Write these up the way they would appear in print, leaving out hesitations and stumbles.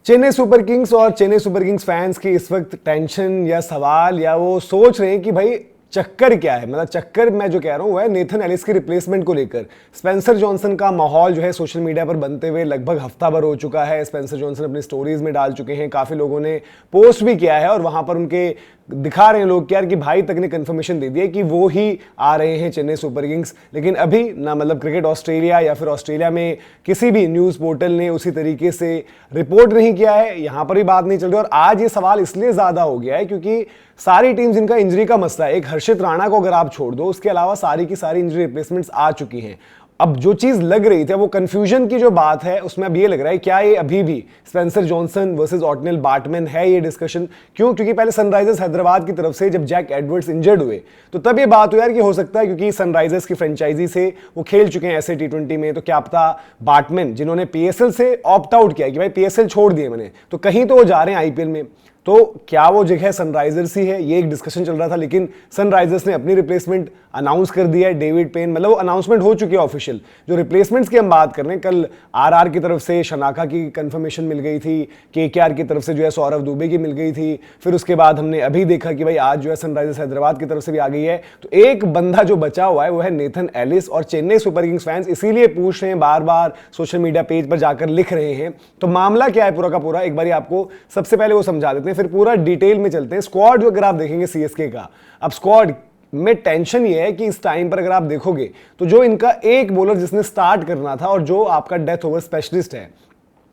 Chennai super Kings और Chennai super Kings fans की इस वक्त टेंशन या सवाल या वो सोच रहे हैं कि भाई चक्कर क्या है। मतलब चक्कर मैं जो कह रहा हूँ वो है नेथन एलिस की रिप्लेसमेंट को लेकर। स्पेंसर जॉनसन का माहौल जो है सोशल मीडिया पर बनते हुए लगभग हफ्ता भर हो चुका है। स्पेंसर जॉनसन अपनी स्टोरीज में डाल चुके हैं, काफी लोगों ने पोस्ट भी किया है और वहां पर उनके दिखा रहे हैं लोग कि यार कि भाई तक ने कंफर्मेशन दे दिया कि वो ही आ रहे हैं चेन्नई सुपर किंग्स। लेकिन अभी ना मतलब क्रिकेट ऑस्ट्रेलिया या फिर ऑस्ट्रेलिया में किसी भी न्यूज़ पोर्टल ने उसी तरीके से रिपोर्ट नहीं किया है, यहां पर भी बात नहीं चल रही। और आज ये सवाल इसलिए ज़्यादा हो गया है क्योंकि सारी टीम्स इनका इंजरी का मसला है। एक हर्षित राणा को अगर आप छोड़ दो, उसके अलावा सारी की सारी इंजरी रिप्लेसमेंट्स आ चुकी हैं। अब जो चीज लग रही थी वो कंफ्यूजन की जो बात है उसमें अब ये लग रहा है क्या ये अभी भी स्पेंसर जॉनसन वर्सेस ऑटनेल बार्टमैन है ये डिस्कशन। क्यों? क्योंकि पहले सनराइजर्स हैदराबाद की तरफ से जब जैक एडवर्ड्स इंजर्ड हुए तो तब ये बात हुई यार कि हो सकता है क्योंकि सनराइजर्स की फ्रेंचाइजी से वो खेल चुके हैं ऐसे T20 में, तो क्या पता बार्टमैन जिन्होंने PSL से ऑप्ट आउट किया कि भाई PSL छोड़ दिए मैंने, तो कहीं तो वो जा रहे हैं IPL में, तो क्या वो जगह सनराइजर्स ही है, ये एक डिस्कशन चल रहा था। लेकिन सनराइजर्स ने अपनी रिप्लेसमेंट अनाउंस कर दिया है, डेविड पेन, मतलब वो अनाउंसमेंट हो चुकी है ऑफिशियल। जो रिप्लेसमेंट्स की हम बात कर रहे हैं, कल RR की तरफ से शनाका की कंफर्मेशन मिल गई थी, KKR की तरफ से जो है सौरव दुबे की मिल गई थी, फिर उसके बाद हमने अभी देखा कि भाई आज जो है सनराइजर्स हैदराबाद की तरफ से भी आ गई है। तो एक बंदा जो बचा हुआ है वो है नेथन एलिस। और चेन्नई सुपर किंग्स फैंस इसीलिए पूछ रहे हैं, बार बार सोशल मीडिया पेज पर जाकर लिख रहे हैं। तो मामला क्या है पूरा का पूरा, एक बार आपको सबसे पहले वो समझा देते हैं, फिर पूरा डिटेल में चलते हैं। स्क्वाड अगर आप देखेंगे CSK का, अब स्क्वाड में टेंशन ये है कि इस टाइम पर अगर आप देखोगे तो जो इनका एक बॉलर जिसने स्टार्ट करना था और जो आपका डेथ ओवर स्पेशलिस्ट है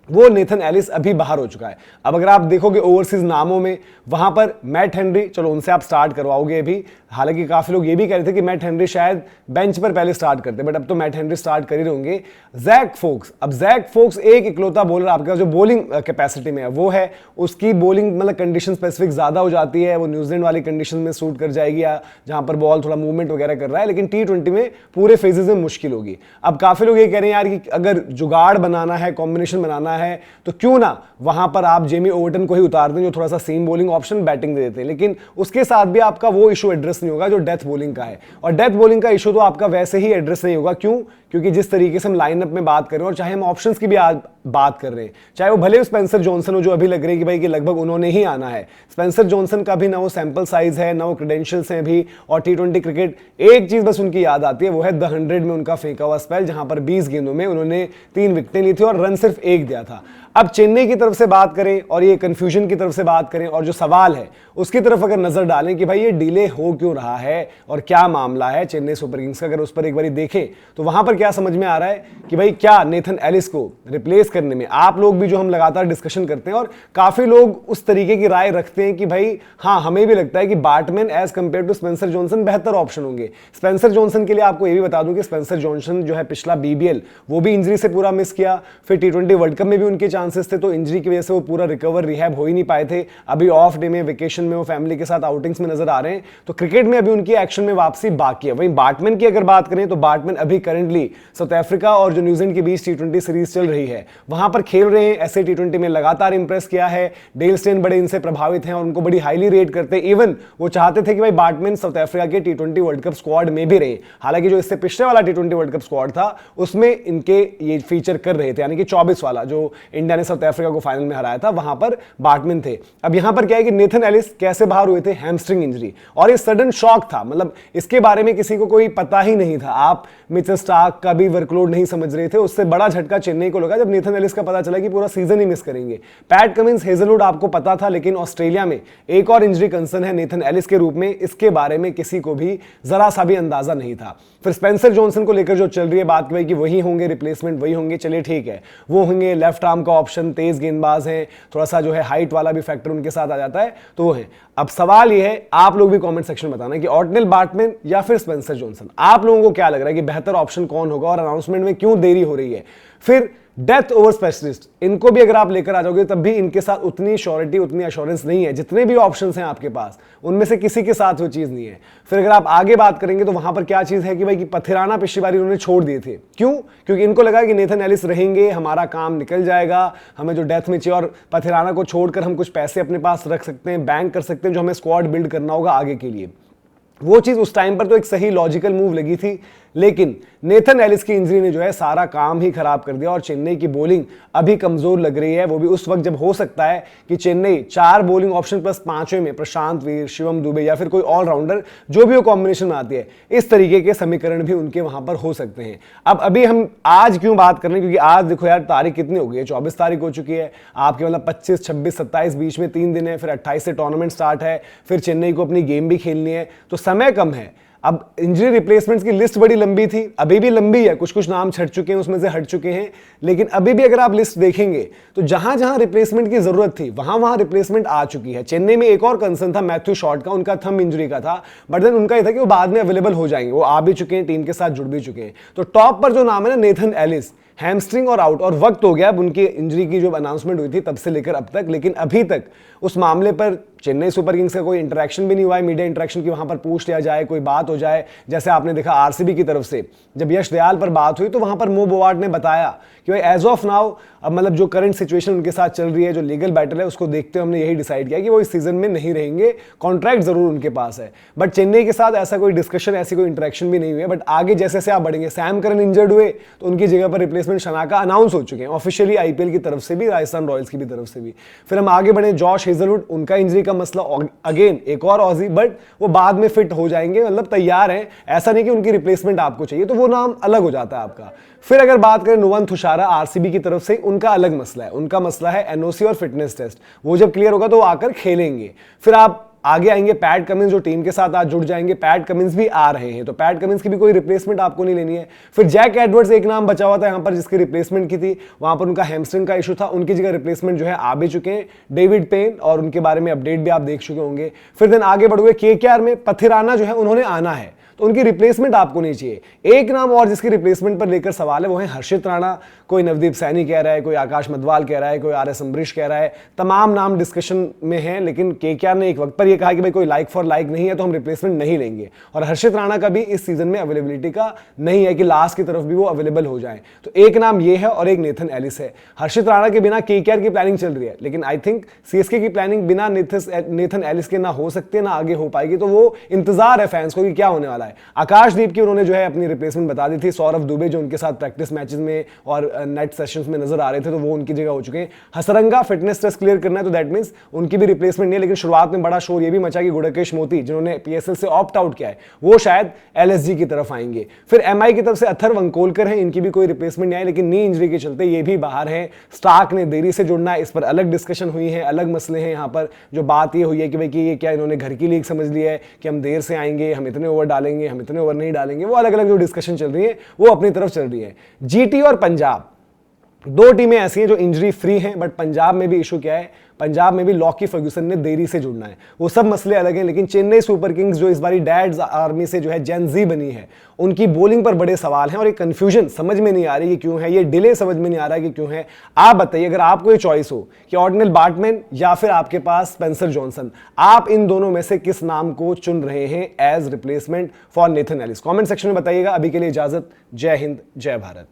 वो नेथन एलिस अभी बाहर हो चुका है। अब अगर आप देखोगे ओवरसीज नामों में, वहां पर मैट हेनरी, चलो उनसे आप स्टार्ट करवाओगे अभी, हालांकि काफी लोग ये भी कह रहे थे कि मैट हेनरी शायद बेंच पर पहले स्टार्ट करते, बट अब तो मैट हेनरी स्टार्ट कर ही होंगे। जैक फोक्स, अब जैक फोक्स एक इकलौता बॉलर आपका जो बॉलिंग कैपेसिटी में है वो है, उसकी बॉलिंग मतलब कंडीशन स्पेसिफिक ज्यादा हो जाती है, वो न्यूजीलैंड वाली कंडीशन में सूट कर जाएगी या जहां पर बॉल थोड़ा मूवमेंट वगैरह कर रहा है, लेकिन T20 में पूरे फेजेस में मुश्किल होगी। अब काफी लोग ये कह रहे हैं यार कि अगर जुगाड़ बनाना है, कॉम्बिनेशन बनाना है, तो क्यों ना वहां पर आप जेमी ओवर्टन को ही उतार दें जो थोड़ा सा सीम बॉलिंग ऑप्शन बैटिंग दे देते हैं। लेकिन उसके साथ भी आपका वो इशू एड्रेस नहीं होगा जो डेथ बॉलिंग का है, और डेथ बॉलिंग का इशू तो आपका वैसे ही एड्रेस नहीं होगा। क्यों? क्योंकि जिस तरीके से हम लाइनअप में बात कर रहे हैं और चाहे हम ऑप्शंस की भी बात कर रहे हैं, चाहे वो भले स्पेंसर जॉनसन हो जो अभी लग रहे हैं कि भाई कि लगभग उन्होंने ही आना है, स्पेंसर जॉनसन का भी ना वो सैंपल साइज है ना वो क्रेडेंशियल्स हैं अभी। और T20 क्रिकेट एक चीज बस उनकी याद आती है, वो है द 100 में उनका फेंका हुआ स्पेल जहां पर 20 गेंदों में उन्होंने 3 विकेटें ली थी और रन सिर्फ 1 दिया था। अब चेन्नई की तरफ से बात करें और ये कंफ्यूजन की तरफ से बात करें और जो सवाल है उसकी तरफ अगर नजर डालें कि भाई ये डिले हो क्यों रहा है और क्या मामला है चेन्नई सुपर किंग्स का, अगर उस पर एक बार देखें तो वहां पर क्या समझ में आ रहा है कि भाई क्या नेथन एलिस को रिप्लेस करने में, आप लोग भी जो हम लगातार डिस्कशन करते हैं और काफी लोग उस तरीके की राय रखते हैं कि भाई हाँ हमें भी लगता है कि Bartman as compare to Spencer Johnson बेहतर ऑप्शन होंगे। स्पेंसर जॉनसन के लिए आपको ये भी बता दूं कि स्पेंसर जॉनसन जो है पिछला BBL वो भी इंजरी से पूरा मिस किया, फिर T20 वर्ल्ड कप में भी उनके चांसेस थे, तो इंजरी की वजह से वो पूरा रिकवर रिहैब हो ही नहीं पाए थे। अभी ऑफ डे में वेकेशन में वो फैमिली के साथ आउटिंग्स में नजर आ रहे हैं, तो क्रिकेट में अभी उनकी एक्शन में वापसी बाकी है। वहीं बार्टमैन की अगर बात करें तो बार्टमैन अभी करंटली साउथ अफ्रीका और जो न्यूजीलैंड के बीच T20 सीरीज चल रही है वहां पर खेल रहे हैं। ऐसे T20 में लगातार इंप्रेस किया है, डेल स्टेन बड़े इनसे प्रभावित हैं और उनको बड़ी हाईली रेट करते हैं। इवन वो चाहते थे कि भाई बार्टमैन साउथ अफ्रीका के T20 वर्ल्ड कप स्क्वाड में भी रहे, हालांकि जो इससे पिछले वाला T20 वर्ल्ड कप स्क्वाड था उसमें इनके ये फीचर कर रहे थे, यानी कि 24 वाला जो इंडिया ने साउथ अफ्रीका को फाइनल में हराया था वहां पर बार्टमैन थे। अब यहां पर क्या है कि नेथन एलिस कैसे बाहर हुए थे, हैमस्ट्रिंग इंजरी, और ये सडन शॉक था, मतलब इसके बारे में किसी को कोई पता ही नहीं था। आप मिचेल स्टार्क का भी वर्कलोड नहीं समझ रहे थे, उससे बड़ा झटका चेन्नई को लगा जब नेथन एलिस का पता चला कि पूरा सीजन ही मिस करेंगे। पैट कमिंस, हेजलवुड आपको पता था, लेकिन ऑस्ट्रेलिया में एक और इंजरी कंसर्न है नेथन एलिस के रूप में, इसके बारे में किसी को भी जरा सा भी अंदाजा नहीं था। फिर स्पेंसर जॉनसन को लेकर जो चल रही है बात कि वही होंगे रिप्लेसमेंट, वही होंगे, चलिए ठीक है वो होंगे, लेफ्ट आर्म का ऑप्शन, तेज गेंदबाज है, थोड़ा सा जो है हाइट वाला भी फैक्टर उनके साथ आ जाता है, तो वो है। अब सवाल ये है, आप लोग भी कमेंट सेक्शन में बताना कि ऑटनेल बार्टमैन या फिर स्पेंसर जॉनसन, आप लोगों को क्या लग रहा है कि बेहतर ऑप्शन कौन होगा और अनाउंसमेंट में क्यों देरी हो रही है। फिर डेथ ओवर स्पेशलिस्ट, इनको भी अगर आप लेकर आ जाओगे तब भी इनके साथ उतनी श्योरिटी, उतनी एश्योरेंस नहीं है। जितने भी ऑप्शंस हैं आपके पास उनमें से किसी के साथ वो चीज नहीं है। फिर अगर आप आगे बात करेंगे तो वहां पर क्या चीज है कि भाई कि पथिराना पिछली बार उन्होंने छोड़ दिए थे, क्यों? क्योंकि इनको लगा कि नेथन एलिस रहेंगे, हमारा काम निकल जाएगा, हमें जो डेथ में चाहिए, और पथिराना को छोड़कर हम कुछ पैसे अपने पास रख सकते हैं, बैंक कर सकते हैं, जो हमें स्क्वाड बिल्ड करना होगा आगे के लिए। वो चीज उस टाइम पर तो एक सही लॉजिकल मूव लगी थी, लेकिन नेथन एलिस की इंजरी ने जो है सारा काम ही खराब कर दिया और चेन्नई की बॉलिंग अभी कमजोर लग रही है, वो भी उस वक्त जब हो सकता है कि चेन्नई 4 बॉलिंग ऑप्शन प्लस 5वें में प्रशांत वीर, शिवम दुबे या फिर कोई ऑलराउंडर जो भी वो कॉम्बिनेशन में आती है, इस तरीके के समीकरण भी उनके वहां पर हो सकते हैं। अब अभी हम आज क्यों बात कर रहे हैं, क्योंकि आज देखो यार तारीख कितनी हो गई है, 24 तारीख हो चुकी है आपके, मतलब 25, 26, 27 बीच में 3 दिन है, फिर 28 से टूर्नामेंट स्टार्ट है, फिर चेन्नई को अपनी गेम भी खेलनी है, तो समय कम है। अब इंजरी रिप्लेसमेंट्स की लिस्ट बड़ी लंबी थी, अभी भी लंबी है, कुछ कुछ नाम छट चुके हैं, उसमें से हट चुके हैं, लेकिन अभी भी अगर आप लिस्ट देखेंगे तो जहां जहां रिप्लेसमेंट की जरूरत थी वहां वहां रिप्लेसमेंट आ चुकी है। चेन्नई में एक और कंसर्न था मैथ्यू शॉर्ट का, उनका थंब इंजरी का था, बट देन उनका यह था कि वो बाद में अवेलेबल हो जाएंगे, वो आ भी चुके हैं, टीम के साथ जुड़ भी चुके हैं। तो टॉप पर जो नाम है ना नेथन एलिस, हैमस्ट्रिंग और आउट, और वक्त हो गया अब उनकी इंजरी की जो अनाउंसमेंट हुई थी तब से लेकर अब तक, लेकिन अभी तक उस मामले पर चेन्नई सुपर किंग्स का कोई इंटरेक्शन भी नहीं हुआ है, मीडिया इंटरेक्शन की वहां पर पूछ लिया जाए, कोई बात हो जाए। जैसे आपने देखा आरसीबी की तरफ से जब यश दयाल पर बात हुई तो वहां पर मो बोवार्ट ने बताया कि भाई एज ऑफ नाउ, अब मतलब जो करंट सिचुएशन उनके साथ चल रही है, जो लीगल बैटल है, उसको देखते हुए हमने यही डिसाइड किया कि वो इस सीजन में नहीं रहेंगे, कॉन्ट्रैक्ट जरूर उनके पास है, बट चेन्नई के साथ ऐसा कोई डिस्कशन, ऐसी कोई इंटरेक्शन भी नहीं हुई है। बट आगे जैसे जैसे आप बढ़ेंगे, सैम करन इंजर्ड हुए तो उनकी जगह पर रिप्लेसमेंट शनाका अनाउंस हो चुके हैं ऑफिशियली, आईपीएल की तरफ से भी, राजस्थान रॉयल्स की भी तरफ से भी। फिर हम आगे बढ़े, जॉश हेजलवुड, उनका इंजरी का मसला, अगेन एक और ऑजी, बट वो बाद में फिट हो जाएंगे, मतलब तैयार हैं, ऐसा नहीं कि उनकी रिप्लेसमेंट आपको चाहिए, तो वो नाम अलग हो जाता है आपका। फिर अगर बात करें नुवन थुशारा आरसीबी की तरफ से, उनका अलग मसला है, उनका मसला है एनओसी और फिटनेस टेस्ट, वो जब क्लियर होगा तो वो आकर खेलेंगे। फिर आप आगे आएंगे पैट कमिंस, जो टीम के साथ आज जुड़ जाएंगे, पैट कमिंस भी आ रहे हैं, तो पैट कमिंस की भी कोई रिप्लेसमेंट आपको नहीं लेनी है। फिर जैक एडवर्ड्स एक नाम बचा हुआ था यहां पर जिसकी रिप्लेसमेंट की थी, वहां पर उनका हैमस्ट्रिंग का इशू था, उनकी जगह रिप्लेसमेंट जो है आ भी चुके हैं, डेविड पेन, और उनके बारे में अपडेट भी आप देख चुके होंगे। फिर दिन आगे बढ़ोगे, केकेआर में पथिराना जो है उन्होंने आना है, तो उनकी रिप्लेसमेंट आपको नहीं चाहिए। एक नाम और जिसकी रिप्लेसमेंट पर लेकर सवाल है वो है हर्षित राणा, कोई नवदीप सैनी कह रहा है, कोई आकाश मधवाल कह रहा है, कोई आर एस अम्बरीश कह रहा है, तमाम नाम डिस्कशन में हैं, लेकिन केकेआर ने एक वक्त पर यह कहा कि भाई कोई लाइक फॉर लाइक नहीं है तो हम रिप्लेसमेंट नहीं लेंगे, और हर्षित राणा का भी इस सीजन में अवेलेबिलिटी का नहीं है कि लास्ट की तरफ भी वो अवेलेबल हो जाए। तो एक नाम ये है और एक नेथन एलिस है। हर्षित राणा के बिना केकेआर की प्लानिंग चल रही है, लेकिन आई थिंक सीएसके की प्लानिंग बिना नेथन एलिस के ना हो सकती है ना आगे हो पाएगी, तो वो इंतजार है फैंस को कि क्या होने वाला है। आकाशदीप की उन्होंने जो है अपनी रिप्लेसमेंट बता दी थी, सौरभ दुबे जो उनके साथ प्रैक्टिस मैचेस में और नेट सेशंस में नजर आ रहे थे तो वो उनकी जगह हो चुके हैं। हसरंगा फिटनेस टेस्ट क्लियर करना है तो दैट मींस उनकी भी रिप्लेसमेंट नहीं है, लेकिन शुरुआत में बड़ा शोर ये भी मचा कि गुड़केश मोती जिन्होंने पीएसएल से ऑप्ट आउट किया है वो शायद एलएसजी की तरफ आएंगे। फिर एमआई की तरफ से अथर्व अंकोलकर हैं, इनकी भी कोई रिप्लेसमेंट नहीं आई, लेकिन नी इंजरी के चलते ये भी बाहर है। स्टार्क ने देरी से जुड़ना है, इस पर अलग डिस्कशन हुई है, अलग मसले हैं यहाँ पर। जो बात ये हुई है कि भाई कि ये क्या इन्होंने घर की लीग समझ लिया है कि हम देर से आएंगे, हम इतने ओवर डालेंगे, हम इतने ओवर नहीं डालेंगे, वो अलग अलग जो डिस्कशन चल रही है वो अपनी तरफ चल रही है। जीटी और पंजाब दो टीमें ऐसी हैं जो इंजरी फ्री हैं, बट पंजाब में भी इशू क्या है, पंजाब में भी लॉकी फर्ग्यूसन ने देरी से जुड़ना है, वो सब मसले अलग हैं। लेकिन चेन्नई सुपर किंग्स जो इस बारी डैड्स आर्मी से जो है जेन जी बनी है, उनकी बॉलिंग पर बड़े सवाल हैं और एक कंफ्यूजन समझ में नहीं आ रही कि क्यों है, ये डिले समझ में नहीं आ रहा है कि क्यों है। आप बताइए अगर आपको ये चॉइस हो कि ऑर्डिनल बार्टमैन या फिर आपके पास स्पेंसर जॉनसन, आप इन दोनों में से किस नाम को चुन रहे हैं as replacement for Nathan Ellis? Comment section में बताइएगा। अभी के लिए इजाजत, जय हिंद, जय भारत।